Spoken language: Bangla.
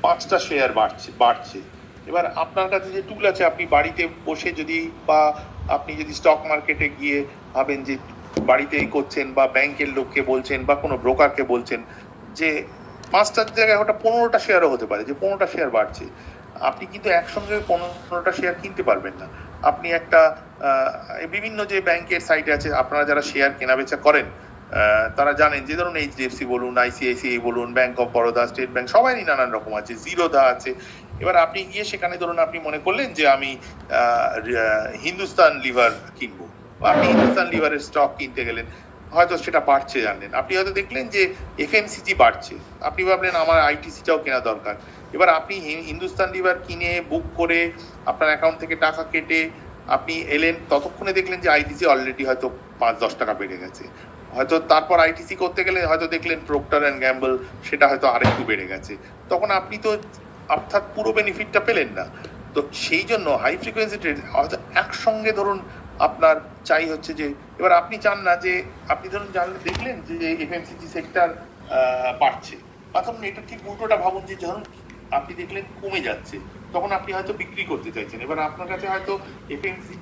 5টা শেয়ার বাড়ছে। এবার আপনার কাছে যে টুল আছে, আপনি বাড়িতে বসে যদি, বা আপনি যদি স্টক মার্কেটে গিয়ে ভাবেন যে বাড়িতেই করছেন, বা ব্যাংকের লোককে বলছেন, বা কোনো ব্রোকারকে বলছেন যে 5টার জায়গায় ওটা 15টা শেয়ারও হতে পারে, যে 15টা শেয়ার বাড়ছে, আপনি কিন্তু একসঙ্গে 15টা শেয়ার কিনতে পারবেন না। আপনি একটা বিভিন্ন যে ব্যাংকের সাইটে আছে, আপনারা যারা শেয়ার কেনাবেচা করেন তারা জানেন যে ধরুন এইচডিএফসি বলুন, আইসিআইসিআই বলুন, bank of Baroda, state bank, সবারই নানান রকম আছে, জিরোদা আছে। এবার আপনি গিয়ে সেখানে ধরুন আপনি মনে করলেন যে আমি হিন্দুস্তান লিভার কিনবো, আপনি হিন্দুস্তান লিভারের স্টক কিনতে গেলেন, হয়তো সেটা বাড়ছে জানলেন, আপনি হয়তো দেখলেন যে এফএমসিজি বাড়ছে, আপনি ভাবলেন আমার আইটিসিটাও কেনা দরকার। এবার আপনি হিন্দুস্তান লিভার কিনে বুক করে আপনার অ্যাকাউন্ট থেকে টাকা কেটে আপনি এলেন, ততক্ষণে দেখলেন যে আইটিসি অলরেডি হয়তো 5-10 টাকা বেড়ে গেছে, হয়তো তারপর আইটিসি করতে গেলে হয়তো দেখলেন প্রক্টর অ্যান্ড গ্যাম্বল সেটা হয়তো আরেকটু বেড়ে গেছে, তখন আপনি তো অর্থাৎ পুরো বেনিফিটটা পেলেন না। তো সেই জন্য হাই ফ্রিকোয়েন্সি ট্রেড হয়তো একসঙ্গে ধরুন আপনার চাই হচ্ছে যে, এবার আপনি চান না যে, আপনি ধরুন জানলে দেখলেন যে এফএমসিজি সেক্টর বাড়ছে, বা ধরুন এটা ঠিক উল্টোটা ভাবুন যে ধরুন আপনি দেখলেন কমে যাচ্ছে, তখন আপনি হয়তো বিক্রি করতে চাইছেন। এবার আপনার কাছে হয়তো এফএমসিজি